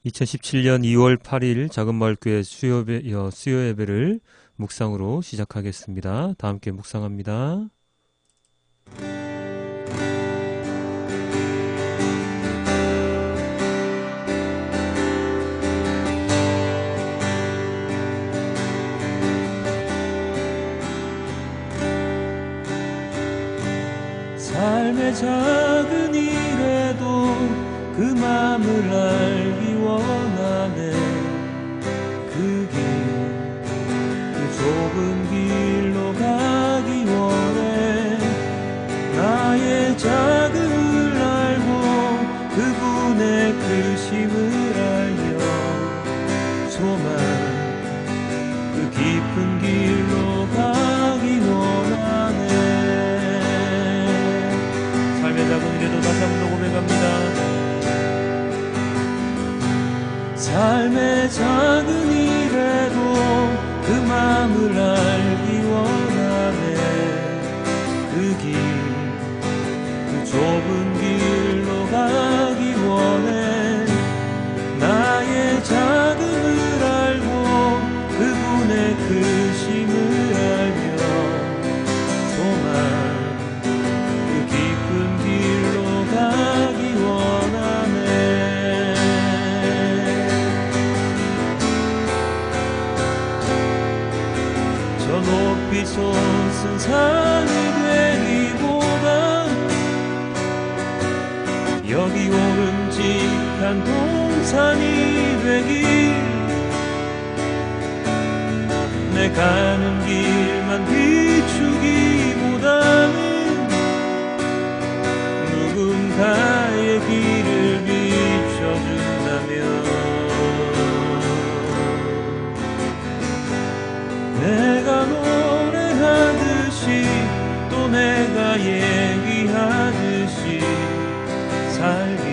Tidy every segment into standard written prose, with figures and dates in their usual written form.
2017년 2월 8일 작은마을교회 수요 예배를 묵상으로 시작하겠습니다. 다 함께 묵상합니다. 삶의 작은 일에도 그 맘을 알기 원하네. 그 좁은 길로 가기 원해. 나의 작음을 알고 그분의 크심을 알며 소망 그 깊은 길로 가기 원하네. 삶의 작은 일에도 다시 한번 고백합니다. 삶의 작은 일에도 그 맘을 알기 원하네. 그 좁은 길로 가기 원해. 나의 작음을 알고 그분의 크심을 알며 소망 그 깊은 길로 가기 원하네. 저 높이 솟은 산이 되기보다 여기 오름직한 동산이 되길. 내 가는 길만 비추기보다는 누군가의 길을 비춰준다면 내가 노래하듯이 또 내가 얘기하듯이 살기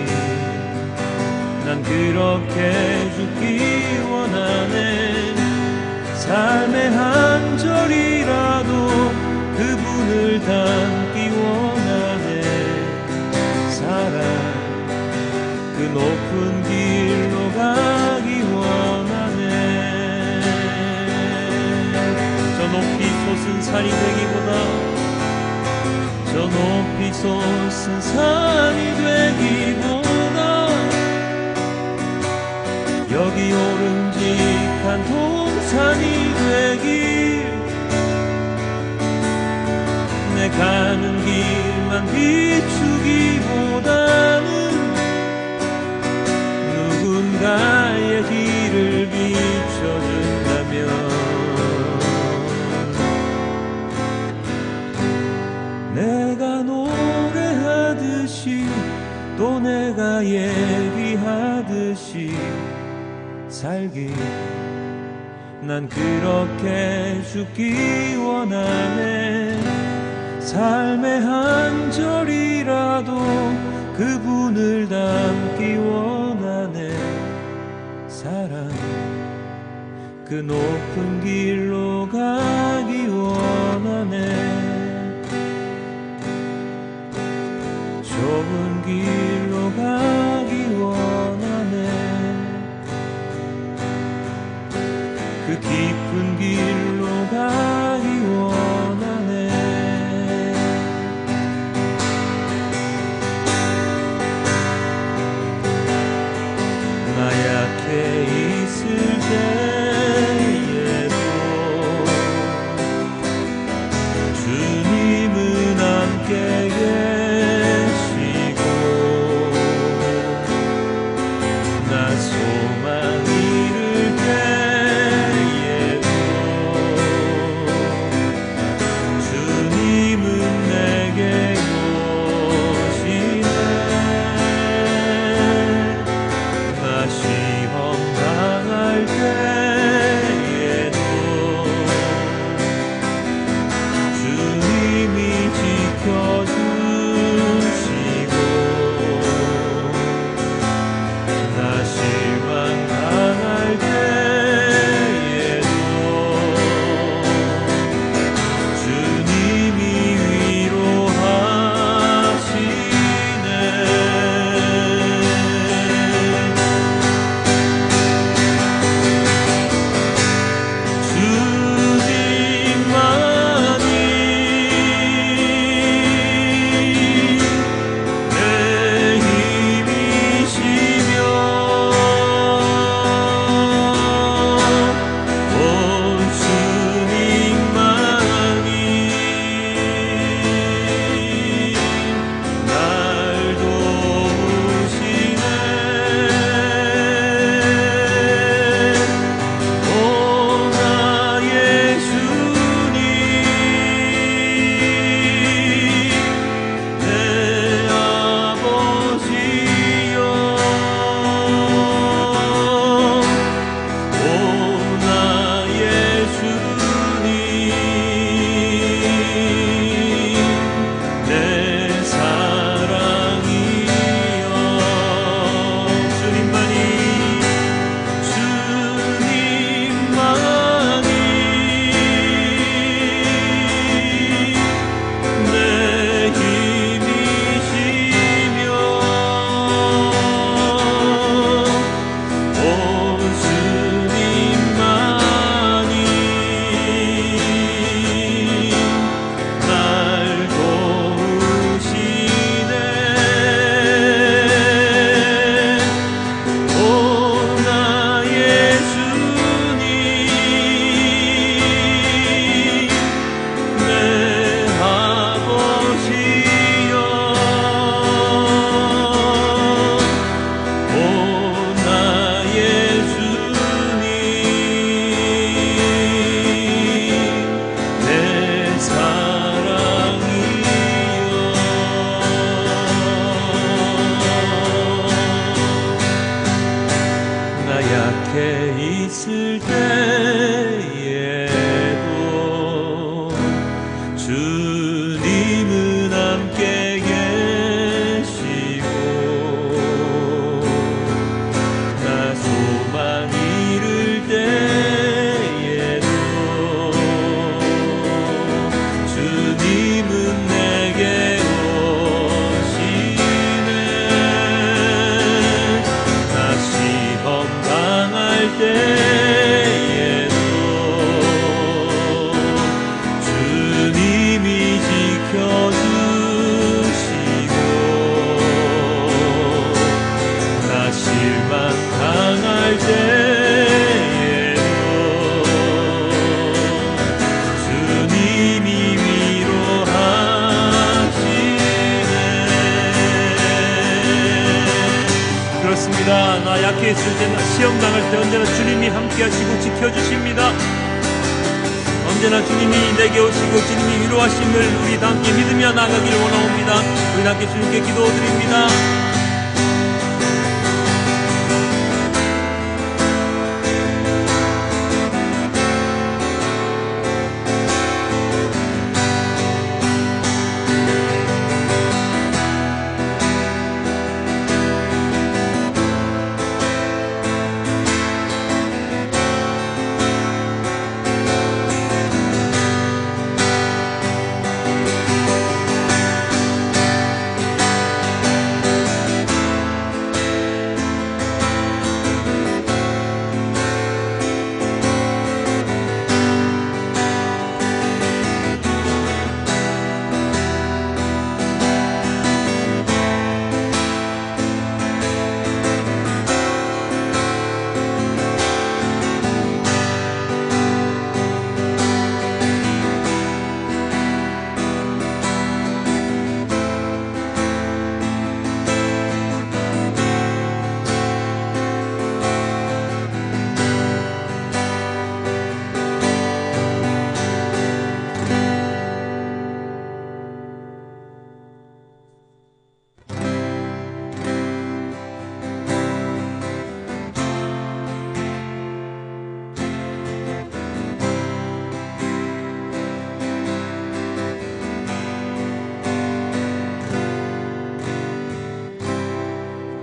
난 그렇게 죽기 원하네. 삶의 한 절이라도 그분을 닮기 원하네. 사랑 그 높은 길로 가기 원하네. 저 높이 솟은 산이 되기보다 저 높이 솟은 산이 되기보다 여기 오름직한 동산이 되길. 내 가는 길만 비추기보다는 누군가의 길을 비춰준다면 내가 노래하듯이 또 내가 얘기하듯이 살기 난 그렇게 죽기 원하네. 삶의 한 절이라도 그분을 닮기 원하네. 사랑 그 높은 길로 가기 원하네. 좁은 길로 가기 원하네. 그 깊은 길로 가기 원하네. 나 약해 있을 때에도 주님은 함께 계시고 나 소망 잃을 때에도 주님은 내게 오시네. 나 시험 당할 때에도 주님이 지켜주시고 나 실망 당할 어떻게 있을 때에도 주님은 함께 계시고 나 소망 잃을 때에도 주님은 내게 오시네. 나 시험 당할 때에도 주님이 지켜주시고 나 실망 당할 때에도 주님이 위로하시네. 그렇습니다. 나 약해있을 때, 나 시험 당할 때 언제나 주님이 함께 하시고 지켜주십니다. 언제나 주님이 내게 오시고 주님이 위로하심을 우리 다 함께 믿으며 나가기를 원하옵니다. 우리 함께 주님께 기도드립니다.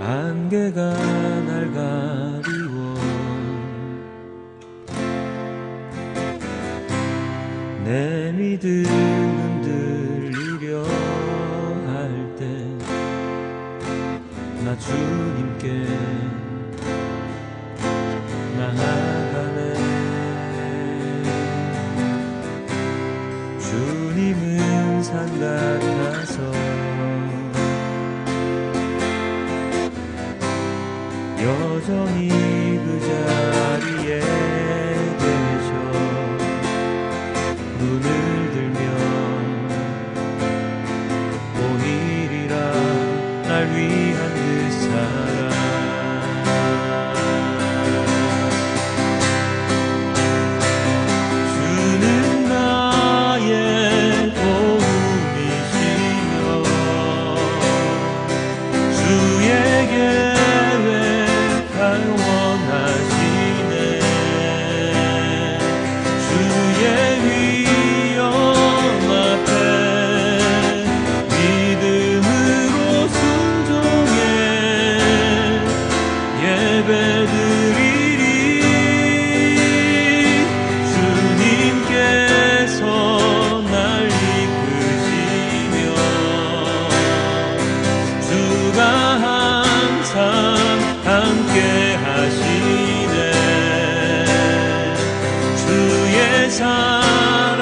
안개가 날 가리워 내 믿음 흔들리려 할 때 나 주님께 나아가네. 주님은 산 같아서 여전히 그 자리에 계셔. 눈을 들면 오늘이라 날 위한 그 사랑. 주는 나의 도움이시며 주의 계획 원하시네. 주의 위엄 앞에 믿음으로 순종해 예배드리리. 주님께서 날 이끄시며 주가 항상 함께 하시네. 주의 사랑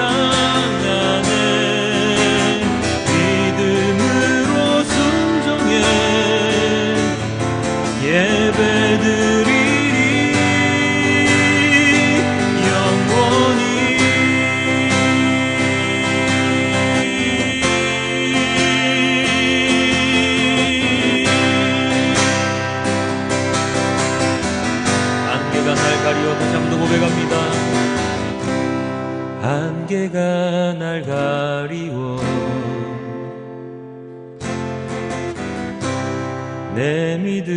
안에 믿음으로 순종해 예배드리리. 영원히 안개가 날 가리워 다시 한번 고백합니다. 안개가 날 가리워 내 믿음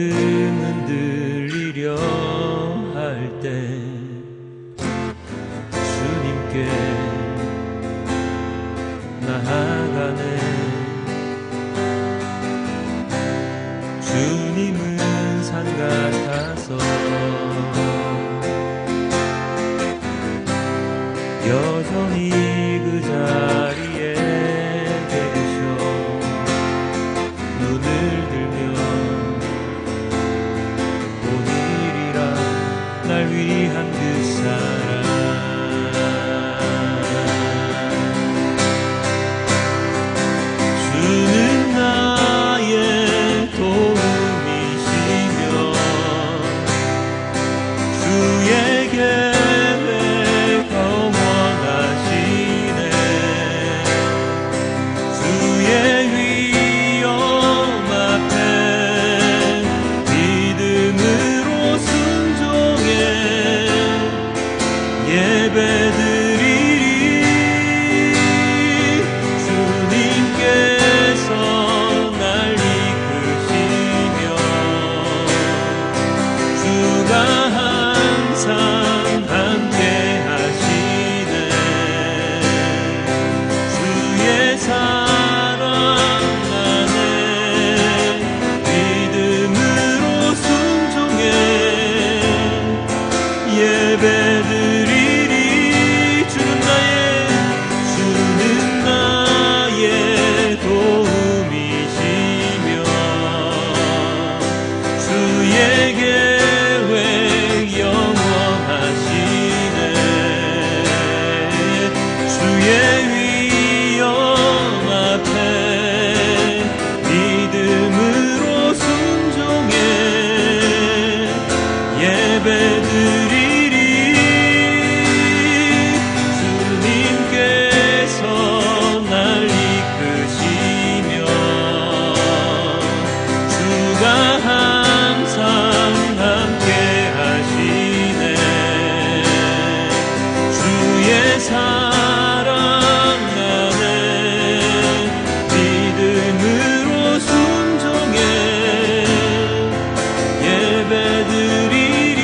흔들리려 할 위한 그 사랑 주는 나의 도움이시며 주의 계획 영원하시네 주의 위엄 앞에 믿음으로 순종해 예배드리리 주님께서 날 이끄시며 주가 항상 함께 하시네 주의 사랑 안에 믿음으로 순종해 예배드리리 주는 나의 도움이시며 주의 계획 영원하시네 주의 위엄 앞에 믿음으로 순종해 예배드리리 주님께서 날 이끄시며 주가 항상 함께 하시네 주의 사랑 안에 믿음으로 순종해 예배드리리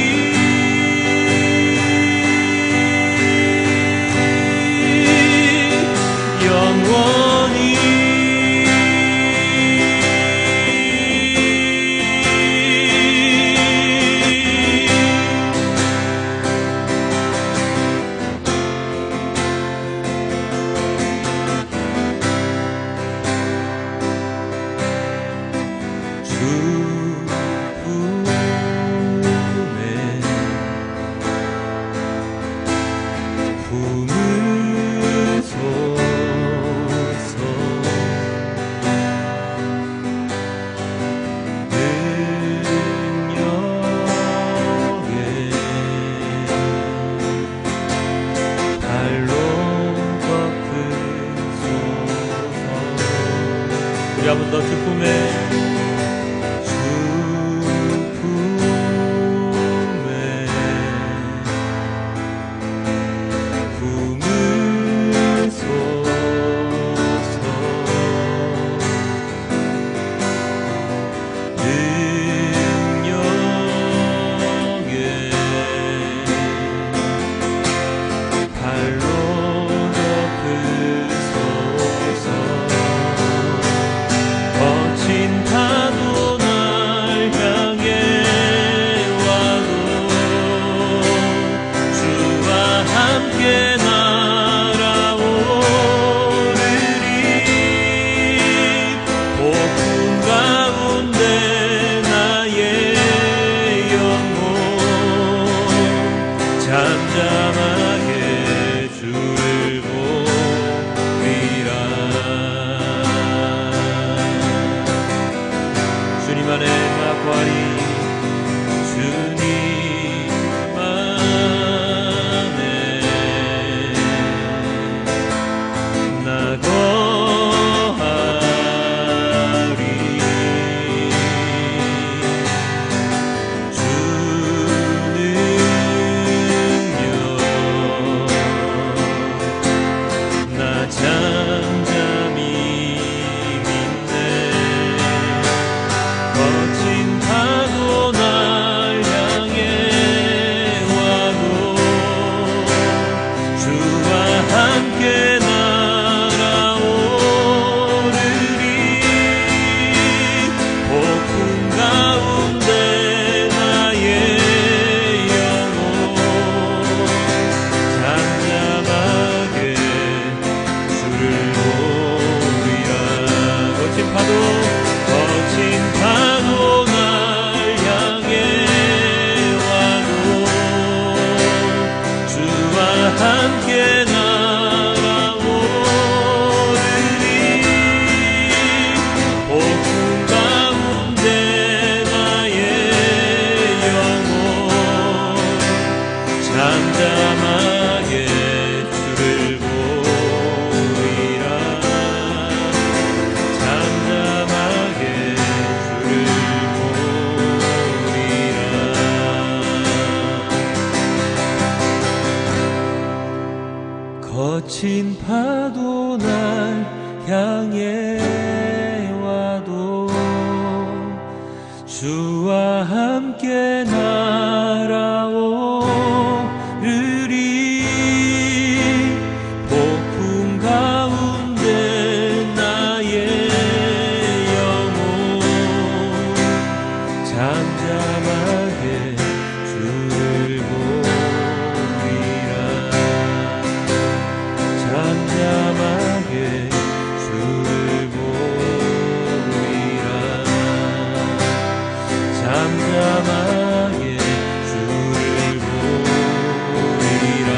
영원히 주 품에 품으소서 능력에 발로 덮으소서 우리 한 번 더 주 품에 발로 덮으소서 거친 거친 파도 날 향해 와도 주와 함께 날아오르리. 폭풍 가운데 나의 영혼 잠잠하게 주를 보리라. 잠잠하게 주를 보리라. 잠잠하게 주를 보리라.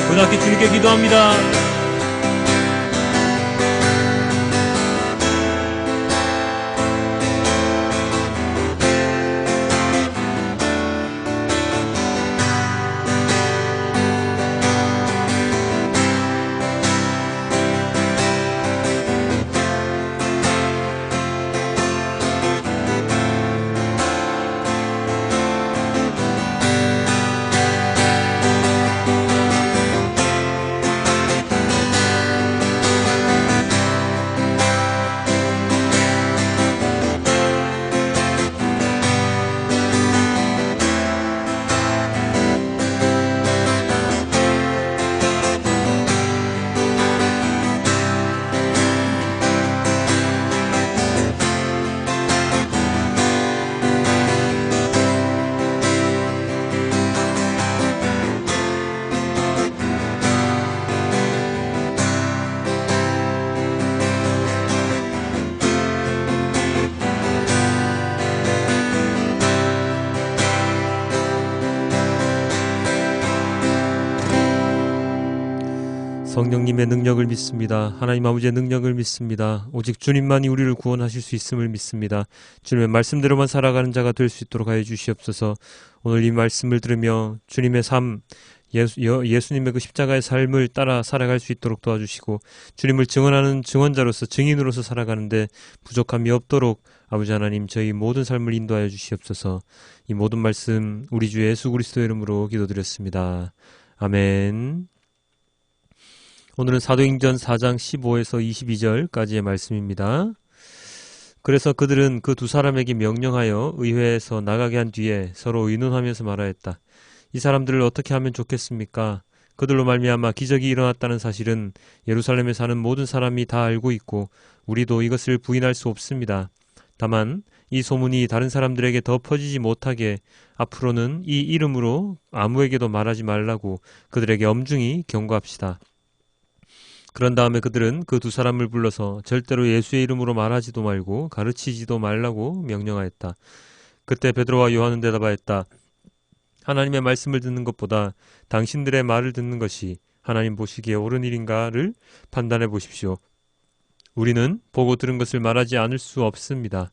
고맙게 주님께 기도합니다. 성령님의 능력을 믿습니다. 하나님 아버지의 능력을 믿습니다. 오직 주님만이 우리를 구원하실 수 있음을 믿습니다. 주님의 말씀대로만 살아가는 자가 될 수 있도록 하여 주시옵소서. 오늘 이 말씀을 들으며 주님의 삶, 예수님의 그 십자가의 삶을 따라 살아갈 수 있도록 도와주시고, 주님을 증언하는 증언자로서 증인으로서 살아가는데 부족함이 없도록 아버지 하나님 저희 모든 삶을 인도하여 주시옵소서. 이 모든 말씀 우리 주 예수 그리스도의 이름으로 기도드렸습니다. 아멘. 오늘은 사도행전 4장 15에서 22절까지의 말씀입니다. 그래서 그들은 그 두 사람에게 명령하여 의회에서 나가게 한 뒤에 서로 의논하면서 말하였다. 이 사람들을 어떻게 하면 좋겠습니까? 그들로 말미암아 기적이 일어났다는 사실은 예루살렘에 사는 모든 사람이 다 알고 있고 우리도 이것을 부인할 수 없습니다. 다만 이 소문이 다른 사람들에게 더 퍼지지 못하게 앞으로는 이 이름으로 아무에게도 말하지 말라고 그들에게 엄중히 경고합시다. 그런 다음에 그들은 그 두 사람을 불러서 절대로 예수의 이름으로 말하지도 말고 가르치지도 말라고 명령하였다. 그때 베드로와 요한은 대답하였다. 하나님의 말씀을 듣는 것보다 당신들의 말을 듣는 것이 하나님 보시기에 옳은 일인가를 판단해 보십시오. 우리는 보고 들은 것을 말하지 않을 수 없습니다.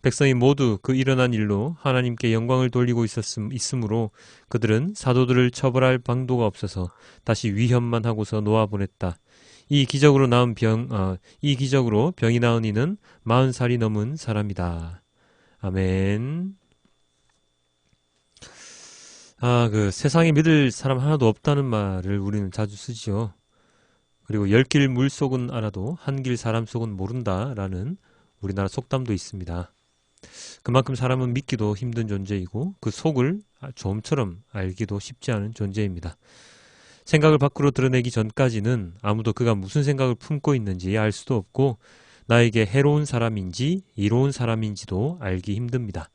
백성이 모두 그 일어난 일로 하나님께 영광을 돌리고 있으므로 그들은 사도들을 처벌할 방도가 없어서 다시 위협만 하고서 놓아보냈다. 이 기적으로 병이 나은 이는 40살이 넘은 사람이다. 아멘. 세상에 믿을 사람 하나도 없다는 말을 우리는 자주 쓰지요. 그리고 10길 물속은 알아도 한 길 사람 속은 모른다라는 우리나라 속담도 있습니다. 그만큼 사람은 믿기도 힘든 존재이고 그 속을 좀처럼 알기도 쉽지 않은 존재입니다. 생각을 밖으로 드러내기 전까지는 아무도 그가 무슨 생각을 품고 있는지 알 수도 없고 나에게 해로운 사람인지 이로운 사람인지도 알기 힘듭니다.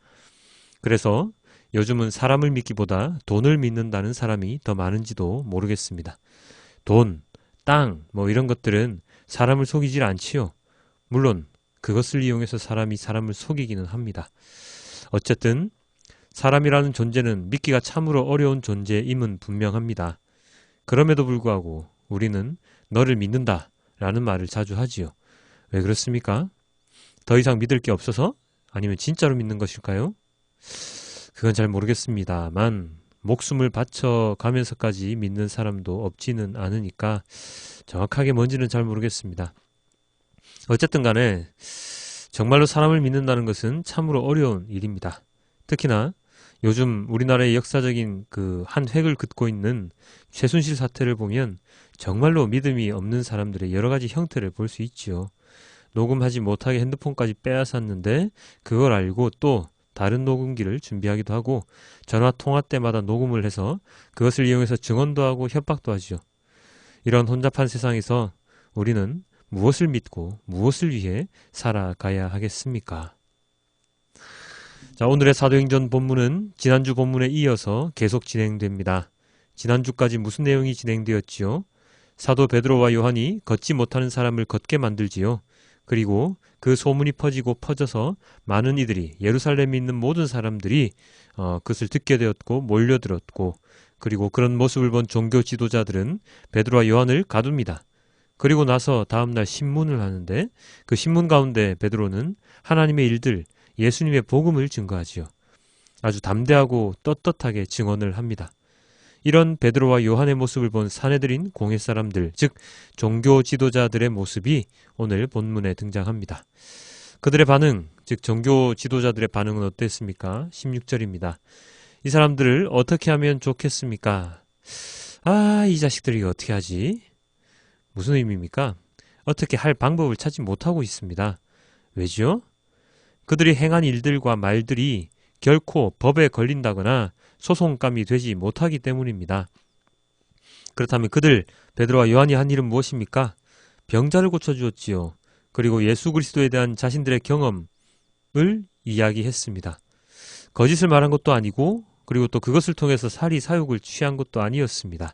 그래서 요즘은 사람을 믿기보다 돈을 믿는다는 사람이 더 많은지도 모르겠습니다. 돈, 땅, 이런 것들은 사람을 속이질 않지요. 물론 그것을 이용해서 사람이 사람을 속이기는 합니다. 어쨌든 사람이라는 존재는 믿기가 참으로 어려운 존재임은 분명합니다. 그럼에도 불구하고 우리는 너를 믿는다 라는 말을 자주 하지요. 왜 그렇습니까? 더 이상 믿을 게 없어서? 아니면 진짜로 믿는 것일까요? 그건 잘 모르겠습니다만 목숨을 바쳐가면서까지 믿는 사람도 없지는 않으니까 정확하게 뭔지는 잘 모르겠습니다. 어쨌든 간에 정말로 사람을 믿는다는 것은 참으로 어려운 일입니다. 특히나 요즘 우리나라의 역사적인 그 한 획을 긋고 있는 최순실 사태를 보면 정말로 믿음이 없는 사람들의 여러 가지 형태를 볼 수 있지요. 녹음하지 못하게 핸드폰까지 빼앗았는데 그걸 알고 또 다른 녹음기를 준비하기도 하고 전화 통화 때마다 녹음을 해서 그것을 이용해서 증언도 하고 협박도 하죠. 이런 혼잡한 세상에서 우리는 무엇을 믿고 무엇을 위해 살아가야 하겠습니까? 자, 오늘의 사도행전 본문은 지난주 본문에 이어서 계속 진행됩니다. 지난주까지 무슨 내용이 진행되었지요? 사도 베드로와 요한이 걷지 못하는 사람을 걷게 만들지요. 그리고 그 소문이 퍼지고 퍼져서 많은 이들이 예루살렘에 있는 모든 사람들이 그것을 듣게 되었고 몰려들었고, 그리고 그런 모습을 본 종교 지도자들은 베드로와 요한을 가둡니다. 그리고 나서 다음날 신문을 하는데 그 신문 가운데 베드로는 하나님의 일들, 예수님의 복음을 증거하지요. 아주 담대하고 떳떳하게 증언을 합니다. 이런 베드로와 요한의 모습을 본 사내들인 공회 사람들, 즉 종교 지도자들의 모습이 오늘 본문에 등장합니다. 그들의 반응, 즉 종교 지도자들의 반응은 어땠습니까? 16절입니다. 이 사람들을 어떻게 하면 좋겠습니까? 이 자식들이 어떻게 하지? 무슨 의미입니까? 어떻게 할 방법을 찾지 못하고 있습니다. 왜죠? 그들이 행한 일들과 말들이 결코 법에 걸린다거나 소송감이 되지 못하기 때문입니다. 그렇다면 그들 베드로와 요한이 한 일은 무엇입니까? 병자를 고쳐주었지요. 그리고 예수 그리스도에 대한 자신들의 경험을 이야기했습니다. 거짓을 말한 것도 아니고 그리고 또 그것을 통해서 사리 사욕을 취한 것도 아니었습니다.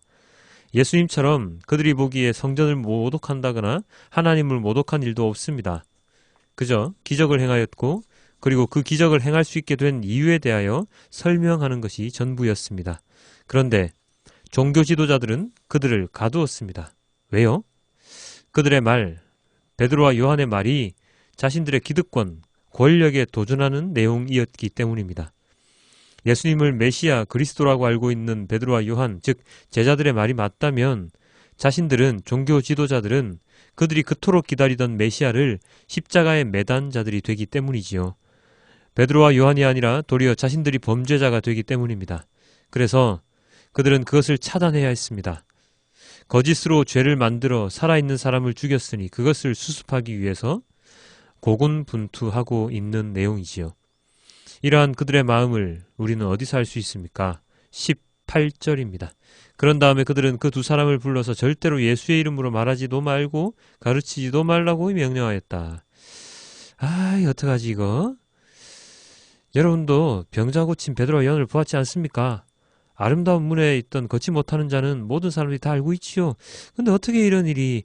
예수님처럼 그들이 보기에 성전을 모독한다거나 하나님을 모독한 일도 없습니다. 그저 기적을 행하였고 그리고 그 기적을 행할 수 있게 된 이유에 대하여 설명하는 것이 전부였습니다. 그런데 종교 지도자들은 그들을 가두었습니다. 왜요? 그들의 말, 베드로와 요한의 말이 자신들의 기득권, 권력에 도전하는 내용이었기 때문입니다. 예수님을 메시아 그리스도라고 알고 있는 베드로와 요한, 즉 제자들의 말이 맞다면 자신들은, 종교 지도자들은 그들이 그토록 기다리던 메시아를 십자가에 매단 자들이 되기 때문이지요. 베드로와 요한이 아니라 도리어 자신들이 범죄자가 되기 때문입니다. 그래서 그들은 그것을 차단해야 했습니다. 거짓으로 죄를 만들어 살아있는 사람을 죽였으니 그것을 수습하기 위해서 고군분투하고 있는 내용이지요. 이러한 그들의 마음을 우리는 어디서 알 수 있습니까? 18절입니다. 그런 다음에 그들은 그 두 사람을 불러서 절대로 예수의 이름으로 말하지도 말고 가르치지도 말라고 명령하였다. 어떡하지 이거? 여러분도 병자 고친 베드로와 요한을 보았지 않습니까? 아름다운 문에 있던 걷지 못하는 자는 모든 사람들이 다 알고 있지요. 근데 어떻게 이런 일이,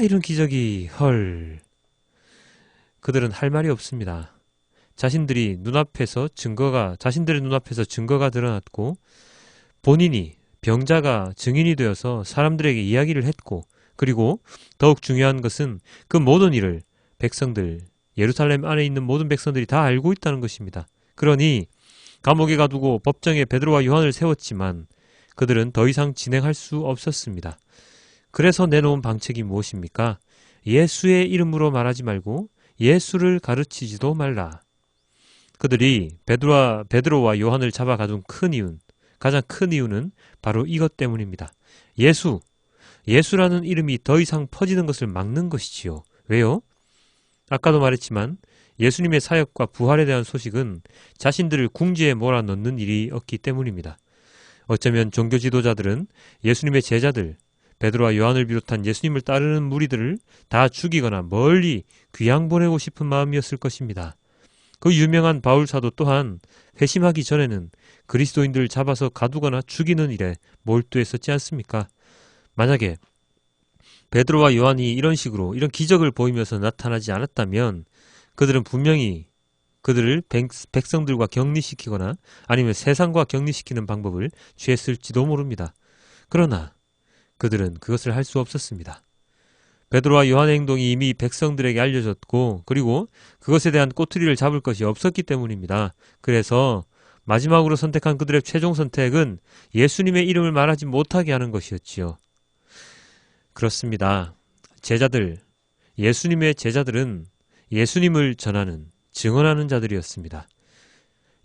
이런 기적이, 헐. 그들은 할 말이 없습니다. 자신들의 눈앞에서 증거가 드러났고 본인이 병자가 증인이 되어서 사람들에게 이야기를 했고, 그리고 더욱 중요한 것은 그 모든 일을 백성들, 예루살렘 안에 있는 모든 백성들이 다 알고 있다는 것입니다. 그러니 감옥에 가두고 법정에 베드로와 요한을 세웠지만 그들은 더 이상 진행할 수 없었습니다. 그래서 내놓은 방책이 무엇입니까? 예수의 이름으로 말하지 말고 예수를 가르치지도 말라. 그들이 베드로와 요한을 잡아 가둔 가장 큰 이유는 바로 이것 때문입니다. 예수라는 이름이 더 이상 퍼지는 것을 막는 것이지요. 왜요? 아까도 말했지만 예수님의 사역과 부활에 대한 소식은 자신들을 궁지에 몰아넣는 일이었기 때문입니다. 어쩌면 종교 지도자들은 예수님의 제자들, 베드로와 요한을 비롯한 예수님을 따르는 무리들을 다 죽이거나 멀리 귀양 보내고 싶은 마음이었을 것입니다. 그 유명한 바울 사도 또한 회심하기 전에는 그리스도인들을 잡아서 가두거나 죽이는 일에 몰두했었지 않습니까? 만약에 베드로와 요한이 이런 식으로 이런 기적을 보이면서 나타나지 않았다면 그들은 분명히 그들을 백성들과 격리시키거나 아니면 세상과 격리시키는 방법을 취했을지도 모릅니다. 그러나 그들은 그것을 할 수 없었습니다. 베드로와 요한의 행동이 이미 백성들에게 알려졌고 그리고 그것에 대한 꼬투리를 잡을 것이 없었기 때문입니다. 그래서 마지막으로 선택한 그들의 최종 선택은 예수님의 이름을 말하지 못하게 하는 것이었지요. 그렇습니다. 예수님의 제자들은 예수님을 전하는, 증언하는 자들이었습니다.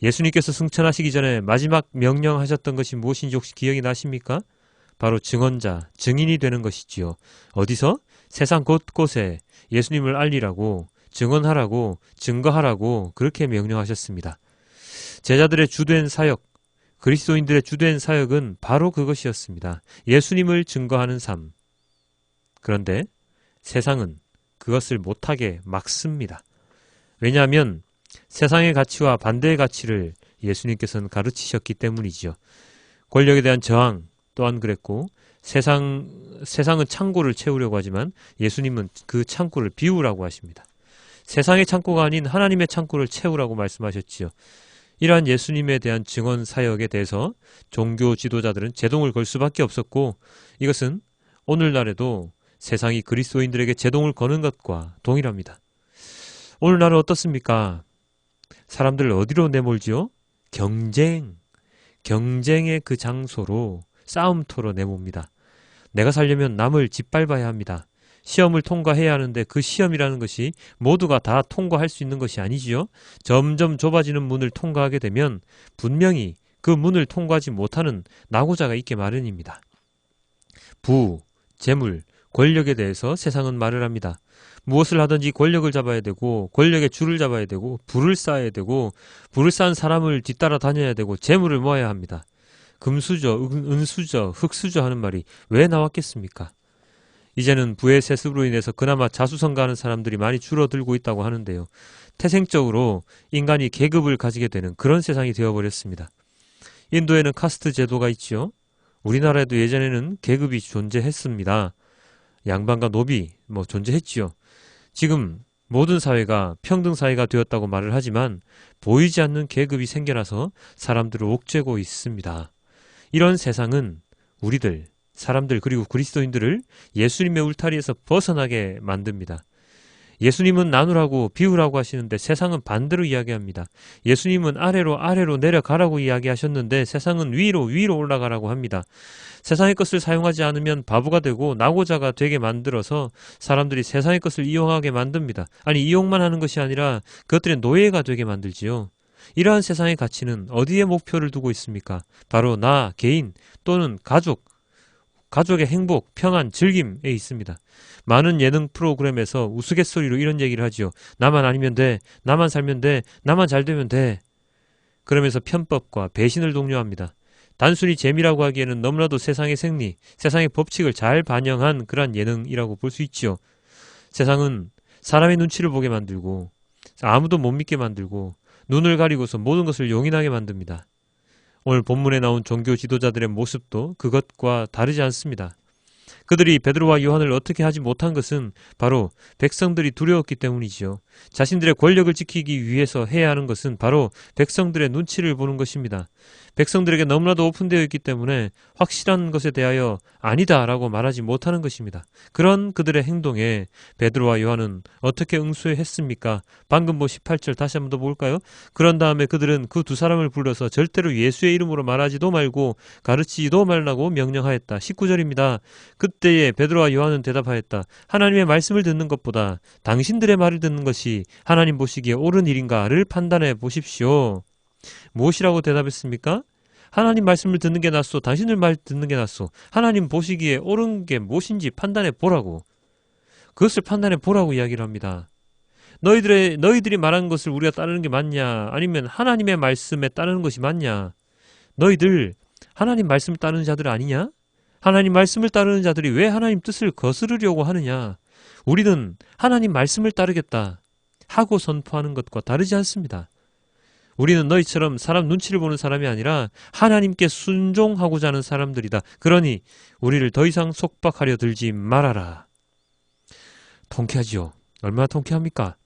예수님께서 승천하시기 전에 마지막 명령하셨던 것이 무엇인지 혹시 기억이 나십니까? 바로 증언자, 증인이 되는 것이지요. 어디서? 세상 곳곳에 예수님을 알리라고, 증언하라고, 증거하라고 그렇게 명령하셨습니다. 제자들의 주된 사역, 그리스도인들의 주된 사역은 바로 그것이었습니다. 예수님을 증거하는 삶. 그런데 세상은 그것을 못하게 막습니다. 왜냐하면 세상의 가치와 반대의 가치를 예수님께서는 가르치셨기 때문이지요. 권력에 대한 저항 또한 그랬고, 세상은 창고를 채우려고 하지만 예수님은 그 창고를 비우라고 하십니다. 세상의 창고가 아닌 하나님의 창고를 채우라고 말씀하셨지요. 이러한 예수님에 대한 증언 사역에 대해서 종교 지도자들은 제동을 걸 수밖에 없었고, 이것은 오늘날에도 세상이 그리스도인들에게 제동을 거는 것과 동일합니다. 오늘날은 어떻습니까? 사람들 어디로 내몰지요? 경쟁의 그 장소로, 싸움터로 내몹니다. 내가 살려면 남을 짓밟아야 합니다. 시험을 통과해야 하는데 그 시험이라는 것이 모두가 다 통과할 수 있는 것이 아니지요. 점점 좁아지는 문을 통과하게 되면 분명히 그 문을 통과하지 못하는 낙오자가 있게 마련입니다. 부, 재물, 권력에 대해서 세상은 말을 합니다. 무엇을 하든지 권력을 잡아야 되고, 권력의 줄을 잡아야 되고, 부를 쌓아야 되고, 부를 쌓은 사람을 뒤따라 다녀야 되고, 재물을 모아야 합니다. 금수저, 은수저, 흙수저 하는 말이 왜 나왔겠습니까? 이제는 부의 세습으로 인해서 그나마 자수성가하는 사람들이 많이 줄어들고 있다고 하는데요. 태생적으로 인간이 계급을 가지게 되는 그런 세상이 되어버렸습니다. 인도에는 카스트 제도가 있지요. 우리나라에도 예전에는 계급이 존재했습니다. 양반과 노비 존재했지요. 지금 모든 사회가 평등사회가 되었다고 말을 하지만 보이지 않는 계급이 생겨나서 사람들을 옥죄고 있습니다. 이런 세상은 사람들 그리고 그리스도인들을 예수님의 울타리에서 벗어나게 만듭니다. 예수님은 나누라고 비우라고 하시는데 세상은 반대로 이야기합니다. 예수님은 아래로 내려가라고 이야기하셨는데 세상은 위로 올라가라고 합니다. 세상의 것을 사용하지 않으면 바보가 되고 낙오자가 되게 만들어서 사람들이 세상의 것을 이용하게 만듭니다. 아니, 이용만 하는 것이 아니라 그것들의 노예가 되게 만들지요. 이러한 세상의 가치는 어디에 목표를 두고 있습니까? 바로 나, 개인 또는 가족의 행복, 평안, 즐김에 있습니다. 많은 예능 프로그램에서 우스갯소리로 이런 얘기를 하지요. 나만 아니면 돼. 나만 살면 돼. 나만 잘 되면 돼. 그러면서 편법과 배신을 독려합니다. 단순히 재미라고 하기에는 너무나도 세상의 생리, 세상의 법칙을 잘 반영한 그러한 예능이라고 볼 수 있지요. 세상은 사람의 눈치를 보게 만들고 아무도 못 믿게 만들고 눈을 가리고서 모든 것을 용인하게 만듭니다. 오늘 본문에 나온 종교 지도자들의 모습도 그것과 다르지 않습니다. 그들이 베드로와 요한을 어떻게 하지 못한 것은 바로 백성들이 두려웠기 때문이지요. 자신들의 권력을 지키기 위해서 해야 하는 것은 바로 백성들의 눈치를 보는 것입니다. 백성들에게 너무나도 오픈되어 있기 때문에 확실한 것에 대하여 아니다라고 말하지 못하는 것입니다. 그런 그들의 행동에 베드로와 요한은 어떻게 응수했습니까? 방금 18절 다시 한번 더 볼까요? 그런 다음에 그들은 그 두 사람을 불러서 절대로 예수의 이름으로 말하지도 말고 가르치지도 말라고 명령하였다. 19절입니다. 그때에 베드로와 요한은 대답하였다. 하나님의 말씀을 듣는 것보다 당신들의 말을 듣는 것이 하나님 보시기에 옳은 일인가를 판단해 보십시오. 무엇이라고 대답했습니까? 하나님 말씀을 듣는 게 낫소. 당신들 말 듣는 게 낫소. 하나님 보시기에 옳은 게 무엇인지 판단해 보라고. 그것을 판단해 보라고 이야기를 합니다. 너희들이 말하는 것을 우리가 따르는 게 맞냐? 아니면 하나님의 말씀에 따르는 것이 맞냐? 너희들 하나님 말씀을 따르는 자들 아니냐? 하나님 말씀을 따르는 자들이 왜 하나님 뜻을 거스르려고 하느냐? 우리는 하나님 말씀을 따르겠다 하고 선포하는 것과 다르지 않습니다. 우리는 너희처럼 사람 눈치를 보는 사람이 아니라 하나님께 순종하고자 하는 사람들이다. 그러니 우리를 더 이상 속박하려 들지 말아라. 통쾌하지요. 얼마나 통쾌합니까?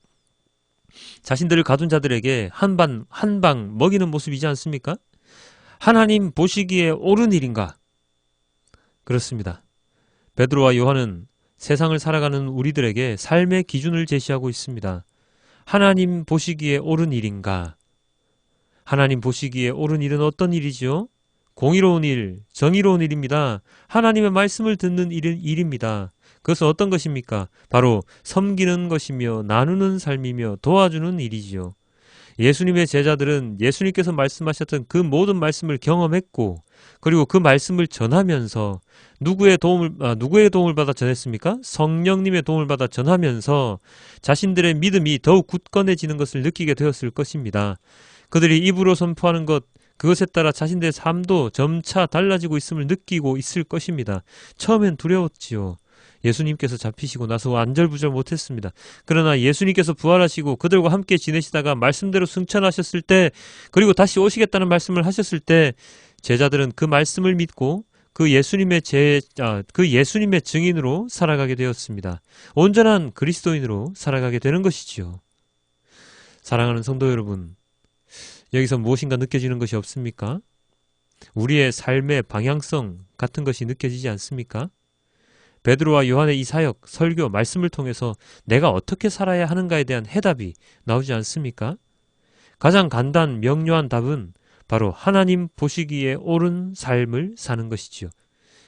자신들을 가둔 자들에게 한 방 먹이는 모습이지 않습니까? 하나님 보시기에 옳은 일인가? 그렇습니다. 베드로와 요한은 세상을 살아가는 우리들에게 삶의 기준을 제시하고 있습니다. 하나님 보시기에 옳은 일인가? 하나님 보시기에 옳은 일은 어떤 일이지요? 공의로운 일, 정의로운 일입니다. 하나님의 말씀을 듣는 일입니다. 그것은 어떤 것입니까? 바로 섬기는 것이며 나누는 삶이며 도와주는 일이지요. 예수님의 제자들은 예수님께서 말씀하셨던 그 모든 말씀을 경험했고, 그리고 그 말씀을 전하면서 누구의 도움을 받아 전했습니까? 성령님의 도움을 받아 전하면서 자신들의 믿음이 더욱 굳건해지는 것을 느끼게 되었을 것입니다. 그들이 입으로 선포하는 것, 그것에 따라 자신들의 삶도 점차 달라지고 있음을 느끼고 있을 것입니다. 처음엔 두려웠지요. 예수님께서 잡히시고 나서 안절부절 못했습니다. 그러나 예수님께서 부활하시고 그들과 함께 지내시다가 말씀대로 승천하셨을 때, 그리고 다시 오시겠다는 말씀을 하셨을 때, 제자들은 그 말씀을 믿고 그 예수님의 증인으로 살아가게 되었습니다. 온전한 그리스도인으로 살아가게 되는 것이지요. 사랑하는 성도 여러분, 여기서 무엇인가 느껴지는 것이 없습니까? 우리의 삶의 방향성 같은 것이 느껴지지 않습니까? 베드로와 요한의 이 사역, 설교, 말씀을 통해서 내가 어떻게 살아야 하는가에 대한 해답이 나오지 않습니까? 가장 간단 명료한 답은 바로 하나님 보시기에 옳은 삶을 사는 것이지요.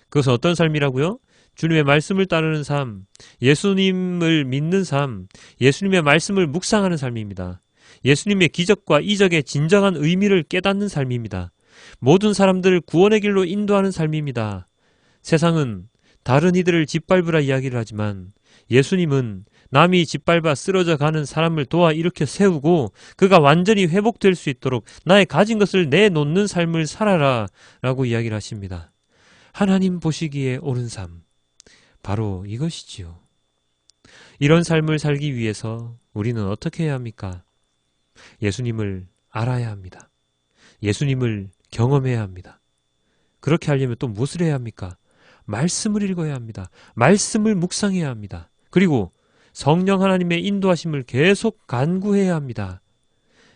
그것은 어떤 삶이라고요? 주님의 말씀을 따르는 삶, 예수님을 믿는 삶, 예수님의 말씀을 묵상하는 삶입니다. 예수님의 기적과 이적의 진정한 의미를 깨닫는 삶입니다. 모든 사람들을 구원의 길로 인도하는 삶입니다. 세상은 다른 이들을 짓밟으라 이야기를 하지만 예수님은 남이 짓밟아 쓰러져 가는 사람을 도와 일으켜 세우고 그가 완전히 회복될 수 있도록 나의 가진 것을 내놓는 삶을 살아라 라고 이야기를 하십니다. 하나님 보시기에 옳은 삶, 바로 이것이지요. 이런 삶을 살기 위해서 우리는 어떻게 해야 합니까? 예수님을 알아야 합니다. 예수님을 경험해야 합니다. 그렇게 하려면 또 무엇을 해야 합니까? 말씀을 읽어야 합니다. 말씀을 묵상해야 합니다. 그리고 성령 하나님의 인도하심을 계속 간구해야 합니다.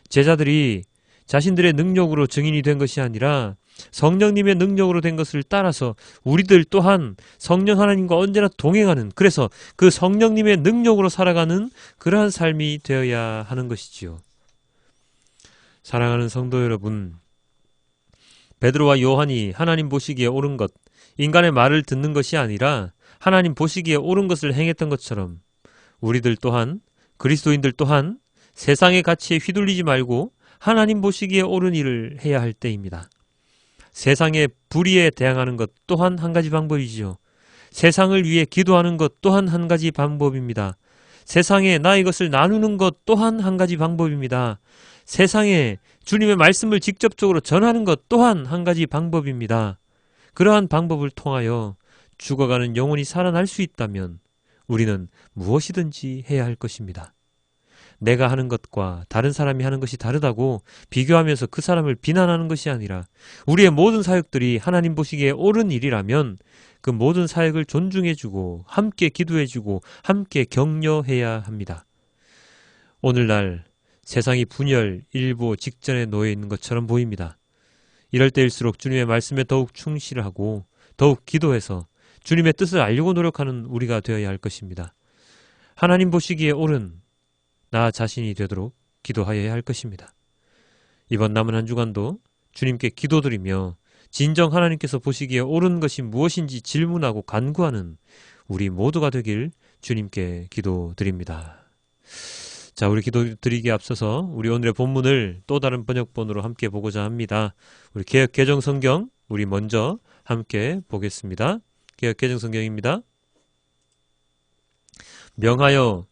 제자들이 자신들의 능력으로 증인이 된 것이 아니라 성령님의 능력으로 된 것을 따라서 우리들 또한 성령 하나님과 언제나 동행하는, 그래서 그 성령님의 능력으로 살아가는 그러한 삶이 되어야 하는 것이지요. 사랑하는 성도 여러분, 베드로와 요한이 하나님 보시기에 옳은 것, 인간의 말을 듣는 것이 아니라 하나님 보시기에 옳은 것을 행했던 것처럼 우리들 또한, 그리스도인들 또한 세상의 가치에 휘둘리지 말고 하나님 보시기에 옳은 일을 해야 할 때입니다. 세상의 불의에 대항하는 것 또한 한 가지 방법이지요. 세상을 위해 기도하는 것 또한 한 가지 방법입니다. 세상에 나 이것을 나누는 것 또한 한 가지 방법입니다. 세상에 주님의 말씀을 직접적으로 전하는 것 또한 한 가지 방법입니다. 그러한 방법을 통하여 죽어가는 영혼이 살아날 수 있다면 우리는 무엇이든지 해야 할 것입니다. 내가 하는 것과 다른 사람이 하는 것이 다르다고 비교하면서 그 사람을 비난하는 것이 아니라 우리의 모든 사역들이 하나님 보시기에 옳은 일이라면 그 모든 사역을 존중해주고 함께 기도해주고 함께 격려해야 합니다. 오늘날 세상이 분열, 일부 직전에 놓여 있는 것처럼 보입니다. 이럴 때일수록 주님의 말씀에 더욱 충실하고 더욱 기도해서 주님의 뜻을 알려고 노력하는 우리가 되어야 할 것입니다. 하나님 보시기에 옳은 나 자신이 되도록 기도하여야 할 것입니다. 이번 남은 한 주간도 주님께 기도드리며 진정 하나님께서 보시기에 옳은 것이 무엇인지 질문하고 간구하는 우리 모두가 되길 주님께 기도드립니다. 자, 우리 기도드리기에 앞서서 우리 오늘의 본문을 또 다른 번역본으로 함께 보고자 합니다. 우리 개역 개정 성경 우리 먼저 함께 보겠습니다. 개역 개정 성경입니다. 명하여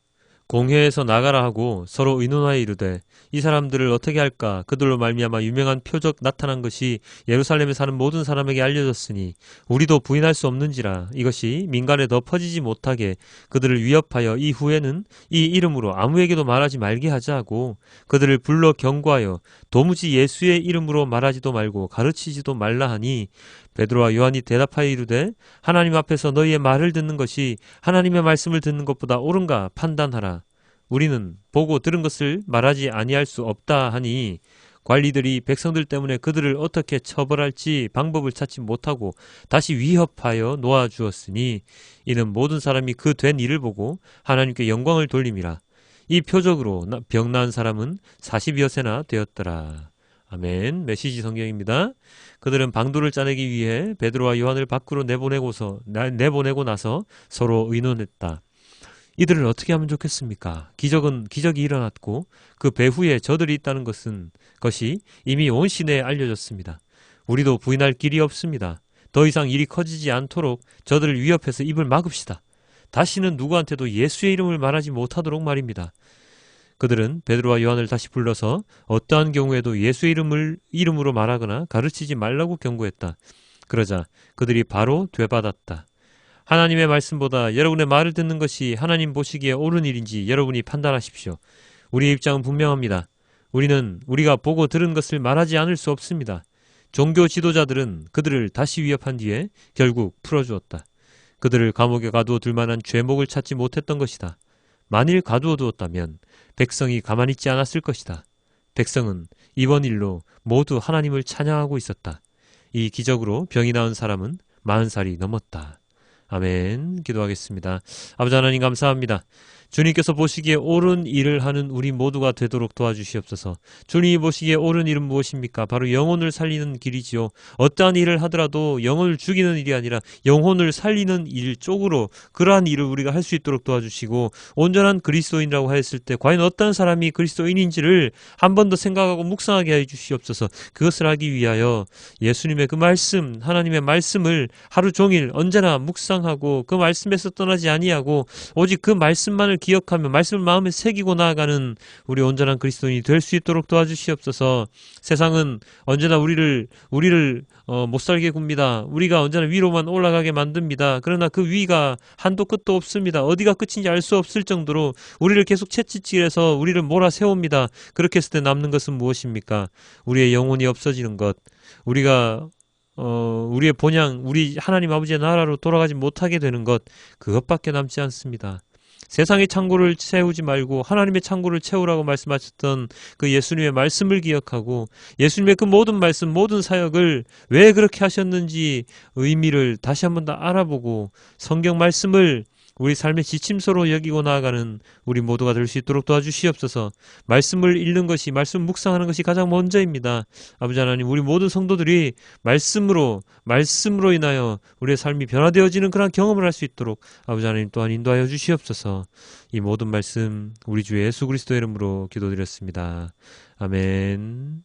공회에서 나가라 하고 서로 의논하여 이르되 이 사람들을 어떻게 할까? 그들로 말미암아 유명한 표적 나타난 것이 예루살렘에 사는 모든 사람에게 알려졌으니 우리도 부인할 수 없는지라. 이것이 민간에 더 퍼지지 못하게 그들을 위협하여 이후에는 이 이름으로 아무에게도 말하지 말게 하자 하고 그들을 불러 경고하여 도무지 예수의 이름으로 말하지도 말고 가르치지도 말라 하니 베드로와 요한이 대답하여 이르되 하나님 앞에서 너희의 말을 듣는 것이 하나님의 말씀을 듣는 것보다 옳은가 판단하라. 우리는 보고 들은 것을 말하지 아니할 수 없다 하니 관리들이 백성들 때문에 그들을 어떻게 처벌할지 방법을 찾지 못하고 다시 위협하여 놓아주었으니 이는 모든 사람이 그 된 일을 보고 하나님께 영광을 돌림이라. 이 표적으로 병나은 사람은 40여 세나 되었더라. 아멘. 메시지 성경입니다. 그들은 방도를 짜내기 위해 베드로와 요한을 밖으로 내보내고 나서 서로 의논했다. 이들을 어떻게 하면 좋겠습니까? 기적이 일어났고 그 배후에 저들이 있다는 것이 이미 온 시내에 알려졌습니다. 우리도 부인할 길이 없습니다. 더 이상 일이 커지지 않도록 저들을 위협해서 입을 막읍시다. 다시는 누구한테도 예수의 이름을 말하지 못하도록 말입니다. 그들은 베드로와 요한을 다시 불러서 어떠한 경우에도 예수의 이름으로 말하거나 가르치지 말라고 경고했다. 그러자 그들이 바로 되받았다. 하나님의 말씀보다 여러분의 말을 듣는 것이 하나님 보시기에 옳은 일인지 여러분이 판단하십시오. 우리의 입장은 분명합니다. 우리는 우리가 보고 들은 것을 말하지 않을 수 없습니다. 종교 지도자들은 그들을 다시 위협한 뒤에 결국 풀어주었다. 그들을 감옥에 가두어 둘 만한 죄목을 찾지 못했던 것이다. 만일 가두어 두었다면 백성이 가만히 있지 않았을 것이다. 백성은 이번 일로 모두 하나님을 찬양하고 있었다. 이 기적으로 병이 나은 사람은 40살이 넘었다. 아멘. 기도하겠습니다. 아버지 하나님 감사합니다. 주님께서 보시기에 옳은 일을 하는 우리 모두가 되도록 도와주시옵소서. 주님이 보시기에 옳은 일은 무엇입니까? 바로 영혼을 살리는 길이지요. 어떠한 일을 하더라도 영혼을 죽이는 일이 아니라 영혼을 살리는 일 쪽으로 그러한 일을 우리가 할 수 있도록 도와주시고, 온전한 그리스도인이라고 하였을 때 과연 어떤 사람이 그리스도인인지를 한 번 더 생각하고 묵상하게 해 주시옵소서. 그것을 하기 위하여 예수님의 그 말씀, 하나님의 말씀을 하루 종일 언제나 묵상하고 그 말씀에서 떠나지 아니하고 오직 그 말씀만을 기억하며 말씀을 마음에 새기고 나아가는 우리 온전한 그리스도인이 될 수 있도록 도와주시옵소서. 세상은 언제나 우리를 못 살게 굽니다. 우리가 언제나 위로만 올라가게 만듭니다. 그러나 그 위가 한도 끝도 없습니다. 어디가 끝인지 알 수 없을 정도로 우리를 계속 채찍질해서 우리를 몰아세웁니다. 그렇게 했을 때 남는 것은 무엇입니까? 우리의 영혼이 없어지는 것, 우리의 본향, 우리 하나님 아버지의 나라로 돌아가지 못하게 되는 것, 그것밖에 남지 않습니다. 세상의 창고를 채우지 말고 하나님의 창고를 채우라고 말씀하셨던 그 예수님의 말씀을 기억하고 예수님의 그 모든 말씀, 모든 사역을 왜 그렇게 하셨는지 의미를 다시 한번 더 알아보고 성경 말씀을 우리 삶의 지침서로 여기고 나아가는 우리 모두가 될 수 있도록 도와주시옵소서. 말씀을 읽는 것이, 말씀 묵상하는 것이 가장 먼저입니다. 아버지 하나님, 우리 모든 성도들이 말씀으로 인하여 우리의 삶이 변화되어지는 그런 경험을 할 수 있도록 아버지 하나님 또한 인도하여 주시옵소서. 이 모든 말씀 우리 주 예수 그리스도의 이름으로 기도드렸습니다. 아멘.